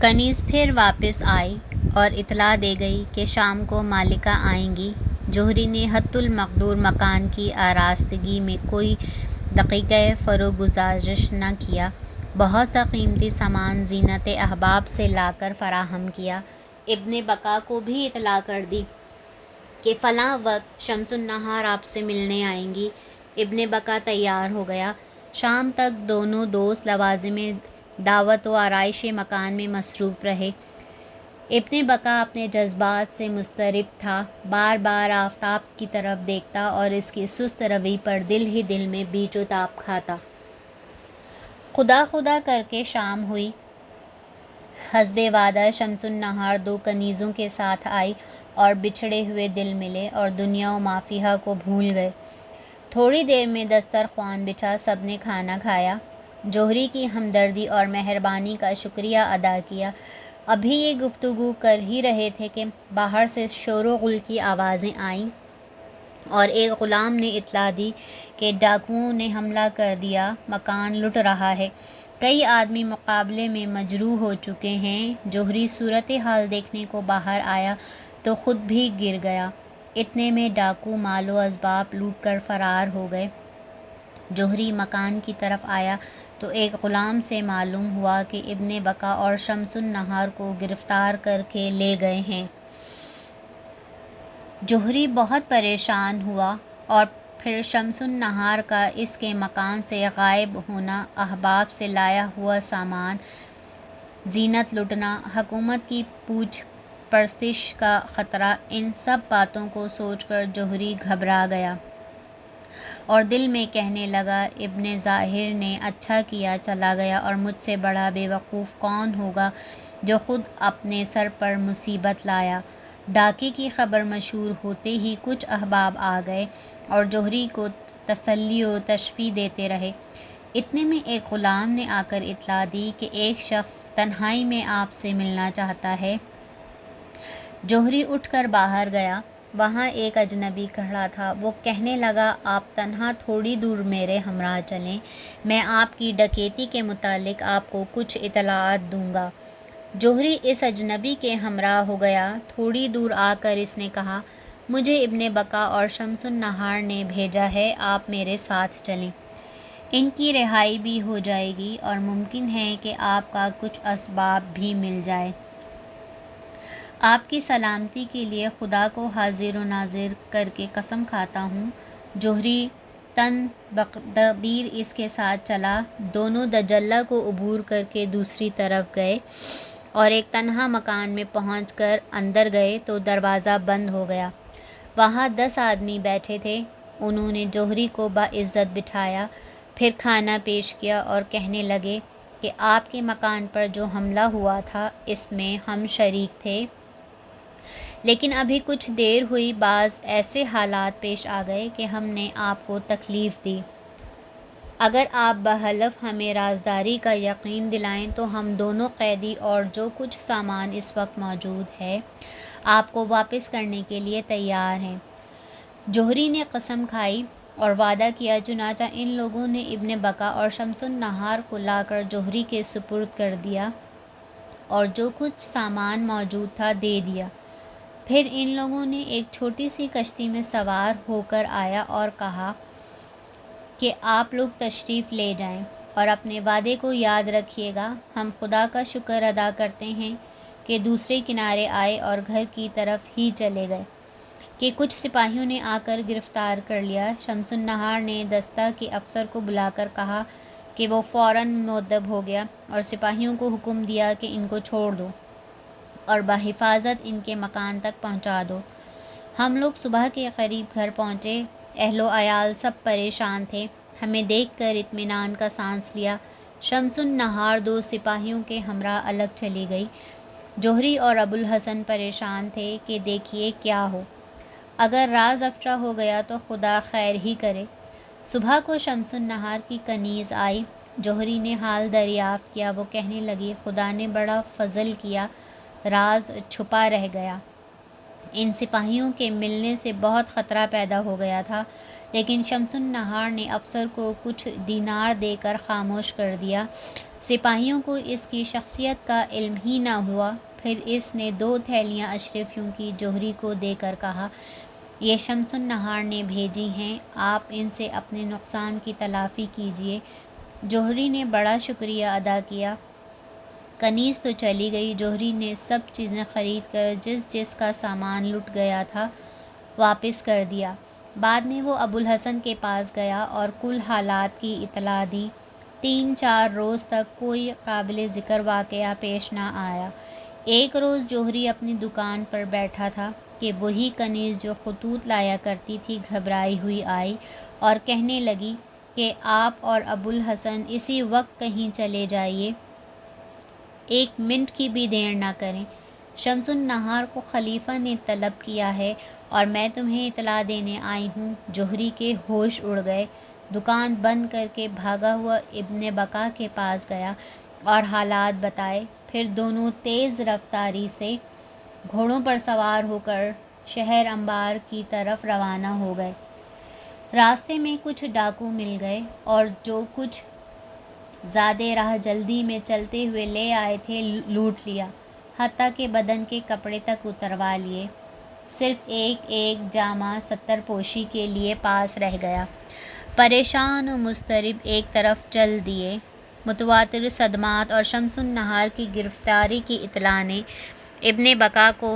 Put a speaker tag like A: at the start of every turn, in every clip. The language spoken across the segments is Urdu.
A: کنیز پھر واپس آئی اور اطلاع دے گئی کہ شام کو مالکہ آئیں گی۔ جوہری نے حد المقدور مکان کی آراستگی میں کوئی دقیقہ فروگزارش نہ کیا۔ بہت سا قیمتی سامان زینت احباب سے لا کر فراہم کیا۔ ابن بکا کو بھی اطلاع کر دی کہ فلاں وقت شمس النہار آپ سے ملنے آئیں گی۔ ابن بکا تیار ہو گیا۔ شام تک دونوں دوست لوازم دعوت و آرائش مکان میں مصروف رہے۔ ابن بکا اپنے جذبات سے مضطرب تھا، بار بار آفتاب کی طرف دیکھتا اور اس کی سست روی پر دل ہی دل میں بیچ و تاب کھاتا۔ خدا خدا کر کے شام ہوئی۔ حسب وعدہ شمس النہار دو کنیزوں کے ساتھ آئی اور بچھڑے ہوئے دل ملے اور دنیا و ما فیہا کو بھول گئے۔ تھوڑی دیر میں دسترخوان بچھا، سب نے کھانا کھایا، جوہری کی ہمدردی اور مہربانی کا شکریہ ادا کیا۔ ابھی یہ گفتگو کر ہی رہے تھے کہ باہر سے شور و غل کی آوازیں آئیں اور ایک غلام نے اطلاع دی کہ ڈاکوؤں نے حملہ کر دیا، مکان لٹ رہا ہے، کئی آدمی مقابلے میں مجروح ہو چکے ہیں۔ جوہری صورتحال دیکھنے کو باہر آیا تو خود بھی گر گیا۔ اتنے میں ڈاکو مال و اسباب لوٹ کر فرار ہو گئے۔ جوہری مکان کی طرف آیا تو ایک غلام سے معلوم ہوا کہ ابن بکا اور شمس النہار کو گرفتار کر کے لے گئے ہیں۔ جوہری بہت پریشان ہوا اور پھر شمس النہار کا اس کے مکان سے غائب ہونا، احباب سے لایا ہوا سامان، زینت لٹنا، حکومت کی پوچھ پرستش کا خطرہ، ان سب باتوں کو سوچ کر جوہری گھبرا گیا اور دل میں کہنے لگا، ابن ظاہر نے اچھا کیا چلا گیا، اور مجھ سے بڑا بے وقوف کون ہوگا جو خود اپنے سر پر مصیبت لایا۔ ڈاکے کی خبر مشہور ہوتے ہی کچھ احباب آ گئے اور جوہری کو تسلی و تشفیع دیتے رہے۔ اتنے میں ایک غلام نے آ کر اطلاع دی کہ ایک شخص تنہائی میں آپ سے ملنا چاہتا ہے۔ جوہری اٹھ کر باہر گیا۔ وہاں ایک اجنبی کھڑا تھا۔ وہ کہنے لگا، آپ تنہا تھوڑی دور میرے ہمراہ چلیں، میں آپ کی ڈکیتی کے متعلق آپ کو کچھ اطلاعات دوں گا۔ جوہری اس اجنبی کے ہمراہ ہو گیا۔ تھوڑی دور آ کر اس نے کہا، مجھے ابن بکا اور شمس النہار نے بھیجا ہے، آپ میرے ساتھ چلیں، ان کی رہائی بھی ہو جائے گی اور ممکن ہے کہ آپ کا کچھ اسباب بھی مل جائے۔ آپ کی سلامتی کے لیے خدا کو حاضر و ناظر کر کے قسم کھاتا ہوں۔ جوہری تن بتدبیر اس کے ساتھ چلا۔ دونوں دجلہ کو عبور کر کے دوسری طرف گئے اور ایک تنہا مکان میں پہنچ کر اندر گئے تو دروازہ بند ہو گیا۔ وہاں 10 آدمی بیٹھے تھے۔ انہوں نے جوہری کو باعزت بٹھایا، پھر کھانا پیش کیا اور کہنے لگے کہ آپ کے مکان پر جو حملہ ہوا تھا اس میں ہم شریک تھے، لیکن ابھی کچھ دیر ہوئی بعض ایسے حالات پیش آ گئے کہ ہم نے آپ کو تکلیف دی۔ اگر آپ بحلف ہمیں رازداری کا یقین دلائیں تو ہم دونوں قیدی اور جو کچھ سامان اس وقت موجود ہے آپ کو واپس کرنے کے لیے تیار ہیں۔ جوہری نے قسم کھائی اور وعدہ کیا۔ چنانچہ ان لوگوں نے ابن بکا اور شمس النہار کو لا کر جوہری کے سپرد کر دیا اور جو کچھ سامان موجود تھا دے دیا۔ پھر ان لوگوں نے ایک چھوٹی سی کشتی میں سوار ہو کر آیا اور کہا کہ آپ لوگ تشریف لے جائیں اور اپنے وعدے کو یاد رکھیے گا۔ ہم خدا کا شکر ادا کرتے ہیں کہ دوسرے کنارے آئے اور گھر کی طرف ہی چلے گئے کہ کچھ سپاہیوں نے آ کر گرفتار کر لیا۔ شمس النہار نے دستہ کے افسر کو بلا کر کہا کہ وہ فوراً مؤدب ہو گیا اور سپاہیوں کو حکم دیا کہ ان کو چھوڑ دو اور بحفاظت ان کے مکان تک پہنچا دو۔ ہم لوگ صبح کے قریب گھر پہنچے۔ اہل و عیال سب پریشان تھے۔ ہمیں دیکھ کر اطمینان کا سانس لیا۔ شمس النہار 2 سپاہیوں کے ہمراہ الگ چلی گئی۔ جوہری اور ابوالحسن پریشان تھے کہ دیکھیے کیا ہو، اگر راز افشا ہو گیا تو خدا خیر ہی کرے۔ صبح کو شمس النہار کی کنیز آئی۔ جوہری نے حال دریافت کیا۔ وہ کہنے لگی، خدا نے بڑا فضل کیا، راز چھپا رہ گیا۔ ان سپاہیوں کے ملنے سے بہت خطرہ پیدا ہو گیا تھا، لیکن شمس النہار نے افسر کو کچھ دینار دے کر خاموش کر دیا۔ سپاہیوں کو اس کی شخصیت کا علم ہی نہ ہوا۔ پھر اس نے 2 تھیلیاں اشرفیوں کی جوہری کو دے کر کہا، یہ شمس النہار نے بھیجی ہیں، آپ ان سے اپنے نقصان کی تلافی کیجیے۔ جوہری نے بڑا شکریہ ادا کیا۔ کنیز تو چلی گئی۔ جوہری نے سب چیزیں خرید کر جس کا سامان لٹ گیا تھا واپس کر دیا۔ بعد میں وہ ابوالحسن کے پاس گیا اور کل حالات کی اطلاع دی۔ 3-4 روز تک کوئی قابل ذکر واقعہ پیش نہ آیا۔ ایک روز جوہری اپنی دکان پر بیٹھا تھا کہ وہی کنیز جو خطوط لایا کرتی تھی گھبرائی ہوئی آئی اور کہنے لگی کہ آپ اور ابوالحسن اسی وقت کہیں چلے جائیے، 1 منٹ کی بھی دیر نہ کریں۔ شمس النہار کو خلیفہ نے طلب کیا ہے اور میں تمہیں اطلاع دینے آئی ہوں۔ جوہری کے ہوش اڑ گئے۔ دکان بند کر کے بھاگا ہوا ابن بکا کے پاس گیا اور حالات بتائے۔ پھر دونوں تیز رفتاری سے گھوڑوں پر سوار ہو کر شہر انبار کی طرف روانہ ہو گئے۔ راستے میں کچھ ڈاکو مل گئے اور جو کچھ زیادہ راہ جلدی میں چلتے ہوئے لے آئے تھے لوٹ لیا، حتیٰ کہ بدن کے کپڑے تک اتروا لیے۔ صرف ایک جامہ 70 پوشی کے لیے پاس رہ گیا۔ پریشان و مضطرب ایک طرف چل دیے۔ متواتر صدمات اور شمس النہار کی گرفتاری کی اطلاع نے ابن بکا کو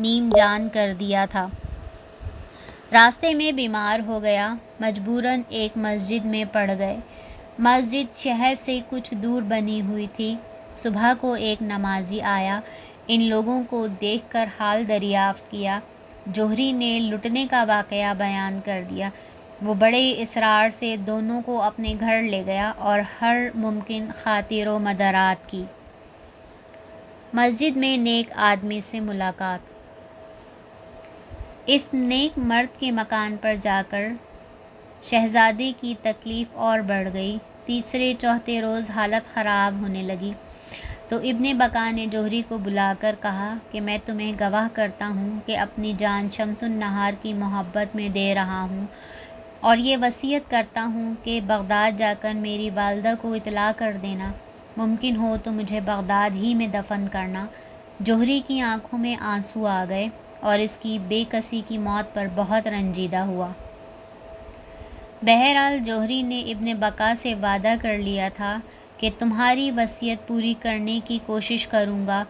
A: نیم جان کر دیا تھا۔ راستے میں بیمار ہو گیا، مجبوراً ایک مسجد میں پڑ گئے۔ مسجد شہر سے کچھ دور بنی ہوئی تھی۔ صبح کو ایک نمازی آیا، ان لوگوں کو دیکھ کر حال دریافت کیا۔ جوہری نے لٹنے کا واقعہ بیان کر دیا۔ وہ بڑے اصرار سے دونوں کو اپنے گھر لے گیا اور ہر ممکن خاطر و مدارات کی۔ مسجد میں نیک آدمی سے ملاقات۔ اس نیک مرد کے مکان پر جا کر شہزادے کی تکلیف اور بڑھ گئی۔ تیسرے چوتھے روز حالت خراب ہونے لگی تو ابن بکا نے جوہری کو بلا کر کہا کہ میں تمہیں گواہ کرتا ہوں کہ اپنی جان شمس النہار کی محبت میں دے رہا ہوں، اور یہ وصیت کرتا ہوں کہ بغداد جا کر میری والدہ کو اطلاع کر دینا، ممکن ہو تو مجھے بغداد ہی میں دفن کرنا۔ جوہری کی آنکھوں میں آنسو آ گئے اور اس کی بے کسی کی موت پر بہت رنجیدہ ہوا۔ بہرحال جوہری نے ابن بکا سے وعدہ کر لیا تھا کہ تمہاری وصیت پوری کرنے کی کوشش کروں گا۔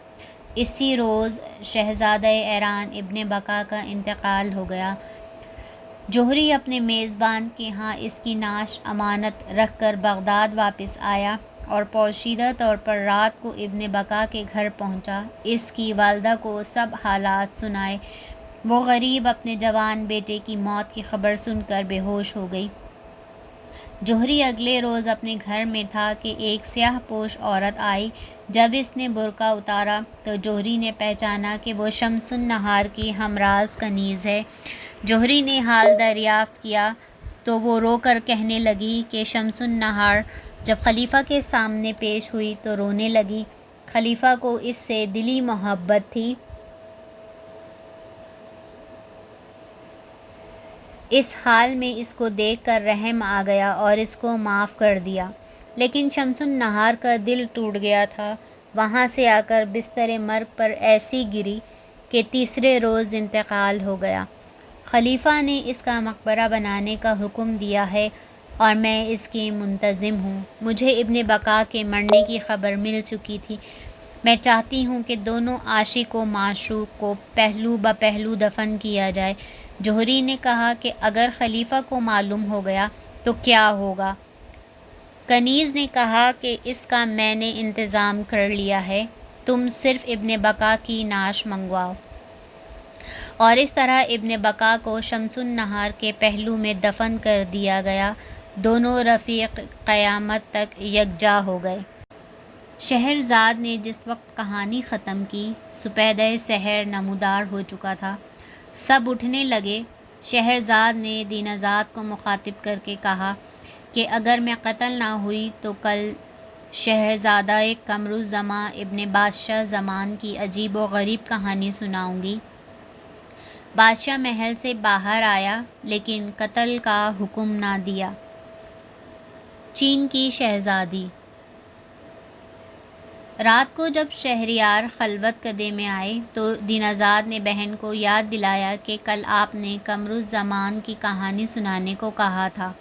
A: اسی روز شہزادہ ایران ابن بکا کا انتقال ہو گیا۔ جوہری اپنے میزبان کے ہاں اس کی نعش امانت رکھ کر بغداد واپس آیا اور پوشیدہ طور پر رات کو ابن بکا کے گھر پہنچا۔ اس کی والدہ کو سب حالات سنائے۔ وہ غریب اپنے جوان بیٹے کی موت کی خبر سن کر بے ہوش ہو گئی۔ جوہری اگلے روز اپنے گھر میں تھا کہ ایک سیاہ پوش عورت آئی۔ جب اس نے برقع اتارا تو جوہری نے پہچانا کہ وہ شمس النہار کی ہمراز کنیز ہے۔ جوہری نے حال دریافت کیا تو وہ رو کر کہنے لگی کہ شمس النہار جب خلیفہ کے سامنے پیش ہوئی تو رونے لگی۔ خلیفہ کو اس سے دلی محبت تھی۔ اس حال میں اس کو دیکھ کر رحم آ گیا اور اس کو معاف کر دیا، لیکن شمس النہار کا دل ٹوٹ گیا تھا۔ وہاں سے آ کر بستر مرگ پر ایسی گری کہ تیسرے روز انتقال ہو گیا۔ خلیفہ نے اس کا مقبرہ بنانے کا حکم دیا ہے اور میں اس کی منتظم ہوں۔ مجھے ابن بکا کے مرنے کی خبر مل چکی تھی۔ میں چاہتی ہوں کہ دونوں عاشق و معشوق کو پہلو بہ پہلو دفن کیا جائے۔ جوہری نے کہا کہ اگر خلیفہ کو معلوم ہو گیا تو کیا ہوگا؟ کنیز نے کہا کہ اس کا میں نے انتظام کر لیا ہے، تم صرف ابن بکا کی نعش منگواؤ۔ اور اس طرح ابن بکا کو شمس النہار کے پہلو میں دفن کر دیا گیا۔ دونوں رفیق قیامت تک یکجا ہو گئے۔ شہرزاد نے جس وقت کہانی ختم کی، سپیدہ سحر نمودار ہو چکا تھا۔ سب اٹھنے لگے۔ شہرزاد نے دینازاد کو مخاطب کر کے کہا کہ اگر میں قتل نہ ہوئی تو کل شہزادہ قمرالزمان ابن بادشاہ زمان کی عجیب و غریب کہانی سناؤں گی۔ بادشاہ محل سے باہر آیا لیکن قتل کا حکم نہ دیا۔ چین کی شہزادی۔ رات کو جب شہریار خلوت کدے میں آئے تو دینازاد نے بہن کو یاد دلایا کہ کل آپ نے قمر الزمان کی کہانی سنانے کو کہا تھا،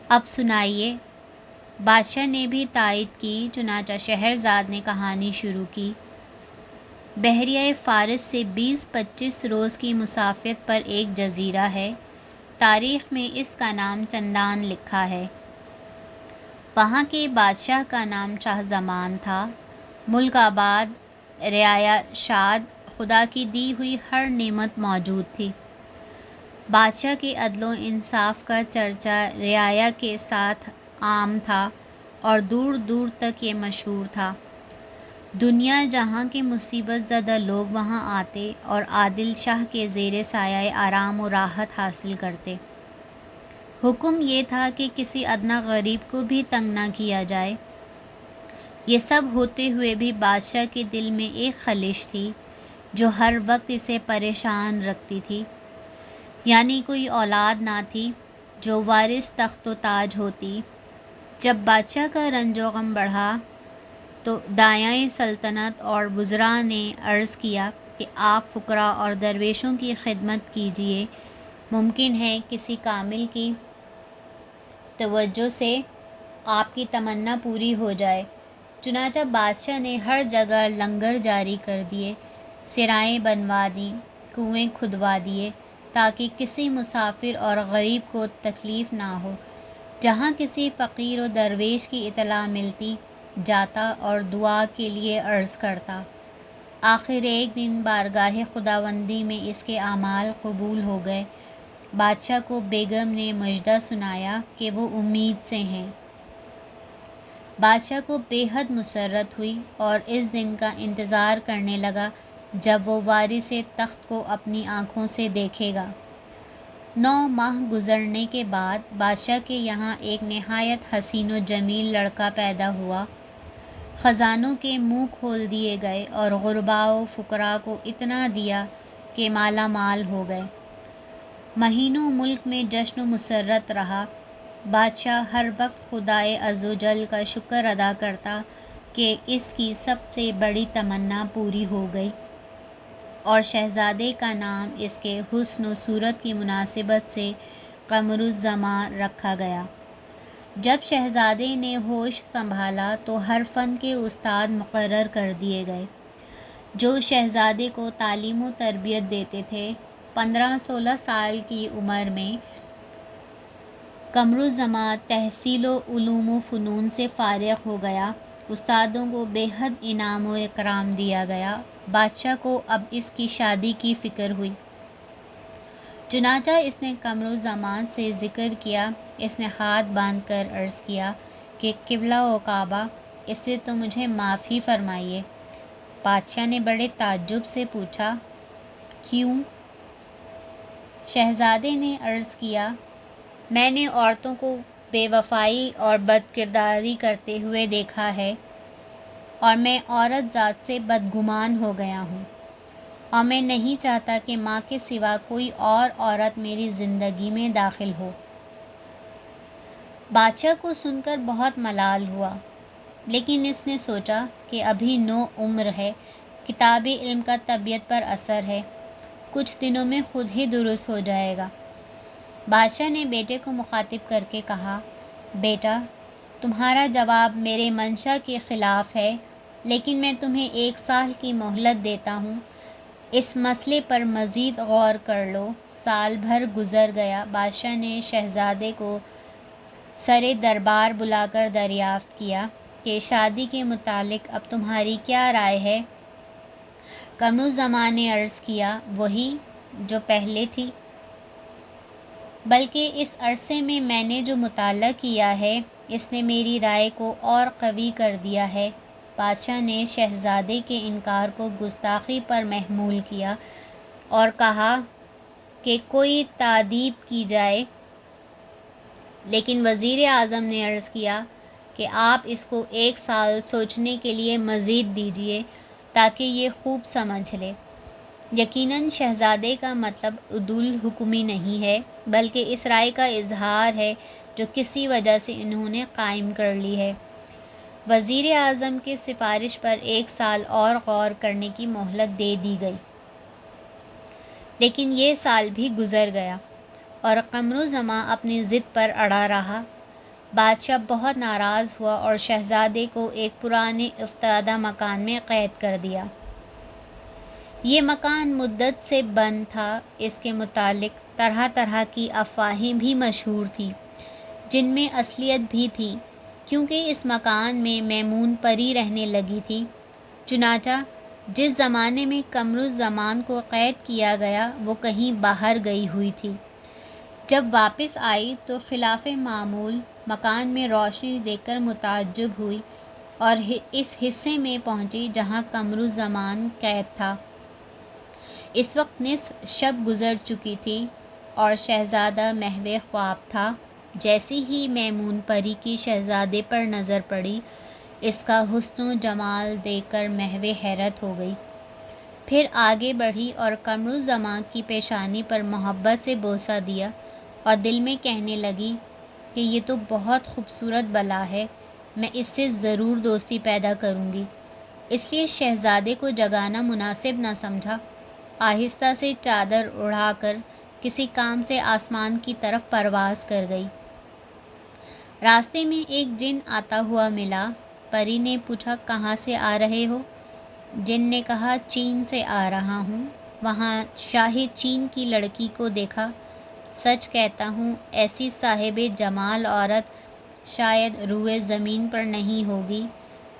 A: اب سنائیے۔ بادشاہ نے بھی تائید کی، چنانچہ شہرزاد نے کہانی شروع کی۔ بحریہ فارس سے 20-25 روز کی مسافت پر ایک جزیرہ ہے، تاریخ میں اس کا نام چندان لکھا ہے۔ وہاں کے بادشاہ کا نام شاہ زمان تھا۔ ملک آباد، رعایا شاد، خدا کی دی ہوئی ہر نعمت موجود تھی۔ بادشاہ کے عدل و انصاف کا چرچا رعایا کے ساتھ عام تھا اور دور دور تک یہ مشہور تھا۔ دنیا جہاں کے مصیبت زدہ لوگ وہاں آتے اور عادل شاہ کے زیر سایہ آرام و راحت حاصل کرتے۔ حکم یہ تھا کہ کسی ادنیٰ غریب کو بھی تنگ نہ کیا جائے۔ یہ سب ہوتے ہوئے بھی بادشاہ کے دل میں ایک خلش تھی جو ہر وقت اسے پریشان رکھتی تھی، یعنی کوئی اولاد نہ تھی جو وارث تخت و تاج ہوتی۔ جب بادشاہ کا رنج و غم بڑھا تو دایائیں سلطنت اور وزراء نے عرض کیا کہ آپ فقراء اور درویشوں کی خدمت کیجیے، ممکن ہے کسی کامل کی توجہ سے آپ کی تمنا پوری ہو جائے۔ چنانچہ بادشاہ نے ہر جگہ لنگر جاری کر دیے، سرائیں بنوا دیں، کنویں کھدوا دیے تاکہ کسی مسافر اور غریب کو تکلیف نہ ہو۔ جہاں کسی فقیر و درویش کی اطلاع ملتی، جاتا اور دعا کے لیے عرض کرتا۔ آخر ایک دن بارگاہ خداوندی میں اس کے اعمال قبول ہو گئے۔ بادشاہ کو بیگم نے مژدہ سنایا کہ وہ امید سے ہیں۔ بادشاہ کو بے حد مسرت ہوئی اور اس دن کا انتظار کرنے لگا جب وہ وارث تخت کو اپنی آنکھوں سے دیکھے گا۔ 9 ماہ گزرنے کے بعد بادشاہ کے یہاں ایک نہایت حسین و جمیل لڑکا پیدا ہوا۔ خزانوں کے منہ کھول دیے گئے اور غرباء و فقراء کو اتنا دیا کہ مالا مال ہو گئے۔ مہینوں ملک میں جشن و مسرت رہا۔ بادشاہ ہر وقت خدائے عزوجل کا شکر ادا کرتا کہ اس کی سب سے بڑی تمنا پوری ہو گئی، اور شہزادے کا نام اس کے حسن و صورت کی مناسبت سے قمر الزمان رکھا گیا۔ جب شہزادے نے ہوش سنبھالا تو ہر فن کے استاد مقرر کر دیے گئے جو شہزادے کو تعلیم و تربیت دیتے تھے۔ 15-16 سال کی عمر میں قمر الزمان تحصیل و علوم و فنون سے فارغ ہو گیا۔ استادوں کو بے حد انعام و اکرام دیا گیا۔ بادشاہ کو اب اس کی شادی کی فکر ہوئی، چنانچہ اس نے قمر الزمان سے ذکر کیا۔ اس نے ہاتھ باندھ کر عرض کیا کہ قبلہ و کعبہ، اس سے تو مجھے معافی فرمائیے۔ بادشاہ نے بڑے تعجب سے پوچھا، کیوں؟ شہزادے نے عرض کیا، میں نے عورتوں کو بے وفائی اور بد کرداری کرتے ہوئے دیکھا ہے، اور میں عورت ذات سے بدگمان ہو گیا ہوں، اور میں نہیں چاہتا کہ ماں کے سوا کوئی اور عورت میری زندگی میں داخل ہو۔ بادشاہ کو سن کر بہت ملال ہوا، لیکن اس نے سوچا کہ ابھی 9 عمر ہے، کتاب علم کا طبیعت پر اثر ہے، کچھ دنوں میں خود ہی درست ہو جائے گا۔ بادشاہ نے بیٹے کو مخاطب کر کے کہا، بیٹا، تمہارا جواب میرے منشا کے خلاف ہے، لیکن میں تمہیں 1 سال کی مہلت دیتا ہوں، اس مسئلے پر مزید غور کر لو۔ سال بھر گزر گیا۔ بادشاہ نے شہزادے کو سرے دربار بلا کر دریافت کیا کہ شادی کے متعلق اب تمہاری کیا رائے ہے؟ قمر الزمان نے عرض کیا، وہی جو پہلے تھی، بلکہ اس عرصے میں میں نے جو مطالعہ کیا ہے اس نے میری رائے کو اور قوی کر دیا ہے۔ بادشاہ نے شہزادے کے انکار کو گستاخی پر محمول کیا اور کہا کہ کوئی تادیب کی جائے، لیکن وزیر اعظم نے عرض کیا کہ آپ اس کو 1 سال سوچنے کے لیے مزید دیجیے تاکہ یہ خوب سمجھ لے۔ یقیناً شہزادے کا مطلب عدول حکمی نہیں ہے، بلکہ اس رائے کا اظہار ہے جو کسی وجہ سے انہوں نے قائم کر لی ہے۔ وزیر اعظم کی سفارش پر 1 سال اور غور کرنے کی مہلت دے دی گئی، لیکن یہ سال بھی گزر گیا اور قمر زمان اپنی ضد پر اڑا رہا۔ بادشاہ بہت ناراض ہوا اور شہزادے کو ایک پرانے افتادہ مکان میں قید کر دیا۔ یہ مکان مدت سے بند تھا۔ اس کے متعلق طرح طرح کی افواہیں بھی مشہور تھیں، جن میں اصلیت بھی تھی، کیونکہ اس مکان میں میمون پری رہنے لگی تھی۔ چنانچہ جس زمانے میں قمر زمان کو قید کیا گیا وہ کہیں باہر گئی ہوئی تھی۔ جب واپس آئی تو خلاف معمول مکان میں روشنی دیکھ کر متعجب ہوئی اور اس حصے میں پہنچی جہاں قمر زمان قید تھا۔ اس وقت نصف شب گزر چکی تھی اور شہزادہ محو خواب تھا۔ جیسی ہی میمون پری کی شہزادے پر نظر پڑی، اس کا حسن و جمال دیکھ کر محو حیرت ہو گئی۔ پھر آگے بڑھی اور قمر زمان کی پیشانی پر محبت سے بوسہ دیا اور دل میں کہنے لگی کہ یہ تو بہت خوبصورت بلا ہے، میں اس سے ضرور دوستی پیدا کروں گی۔ اس لیے شہزادے کو جگانا مناسب نہ سمجھا۔ آہستہ سے چادر اڑا کر کسی کام سے آسمان کی طرف پرواز کر گئی۔ راستے میں ایک جن آتا ہوا ملا۔ پری نے پوچھا، کہاں سے آ رہے ہو؟ جن نے کہا، چین سے آ رہا ہوں، وہاں شاہ چین کی لڑکی کو دیکھا۔ سچ کہتا ہوں، ایسی صاحب جمال عورت شاید روئے زمین پر نہیں ہوگی۔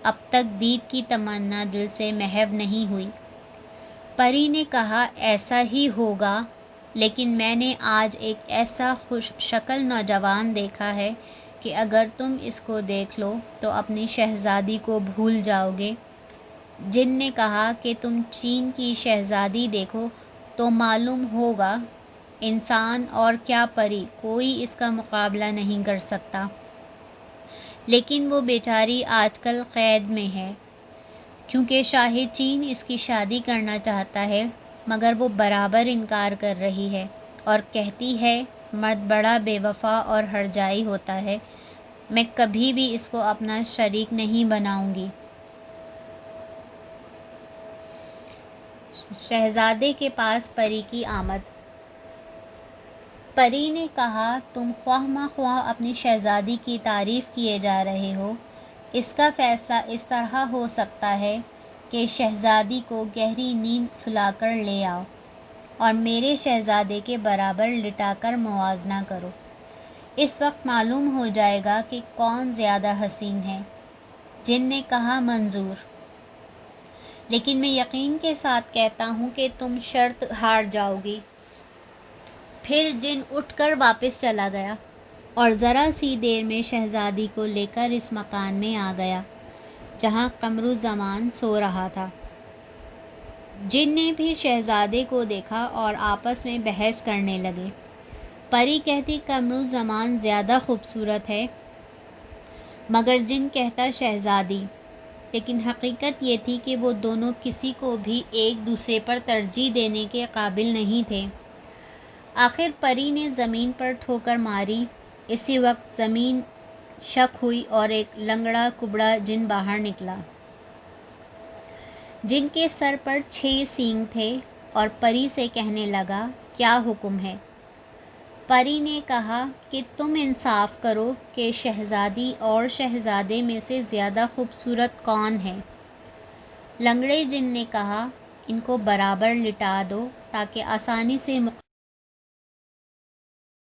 A: اب تک دید کی تمنا دل سے محو نہیں ہوئی۔ پری نے کہا، ایسا ہی ہوگا، لیکن میں نے آج ایک ایسا خوش شکل نوجوان دیکھا ہے کہ اگر تم اس کو دیکھ لو تو اپنی شہزادی کو بھول جاؤ گے۔ جن نے کہا کہ تم چین کی شہزادی دیکھو تو معلوم ہوگا، انسان اور کیا پری، کوئی اس کا مقابلہ نہیں کر سکتا۔ لیکن وہ بیچاری آج کل قید میں ہے، کیونکہ شاہ چین اس کی شادی کرنا چاہتا ہے، مگر وہ برابر انکار کر رہی ہے اور کہتی ہے مرد بڑا بے وفا اور ہرجائی ہوتا ہے، میں کبھی بھی اس کو اپنا شریک نہیں بناؤں گی۔ شہزادے کے پاس پری کی آمد۔ پری نے کہا، تم خواہ مخواہ اپنی شہزادی کی تعریف کیے جا رہے ہو۔ اس کا فیصلہ اس طرح ہو سکتا ہے کہ شہزادی کو گہری نیند سلا کر لے آؤ اور میرے شہزادے کے برابر لٹا کر موازنہ کرو۔ اس وقت معلوم ہو جائے گا کہ کون زیادہ حسین ہے۔ جن نے کہا، منظور، لیکن میں یقین کے ساتھ کہتا ہوں کہ تم شرط ہار جاؤ گی۔ پھر جن اٹھ کر واپس چلا گیا اور ذرا سی دیر میں شہزادی کو لے کر اس مکان میں آ گیا جہاں قمر زمان سو رہا تھا۔ جن نے بھی شہزادے کو دیکھا اور آپس میں بحث کرنے لگے۔ پری کہتی قمر زمان زیادہ خوبصورت ہے، مگر جن کہتا شہزادی، لیکن حقیقت یہ تھی کہ وہ دونوں کسی کو بھی ایک دوسرے پر ترجیح دینے کے قابل نہیں تھے۔ آخر پری نے زمین پر ٹھوکر ماری۔ اسی وقت زمین شک ہوئی اور ایک لنگڑا کبڑا جن باہر نکلا، جن کے سر پر 6 سینگ تھے، اور پری سے کہنے لگا، کیا حکم ہے؟ پری نے کہا کہ تم انصاف کرو کہ شہزادی اور شہزادے میں سے زیادہ خوبصورت کون ہے؟ لنگڑے جن نے کہا، ان کو برابر لٹا دو تاکہ آسانی سے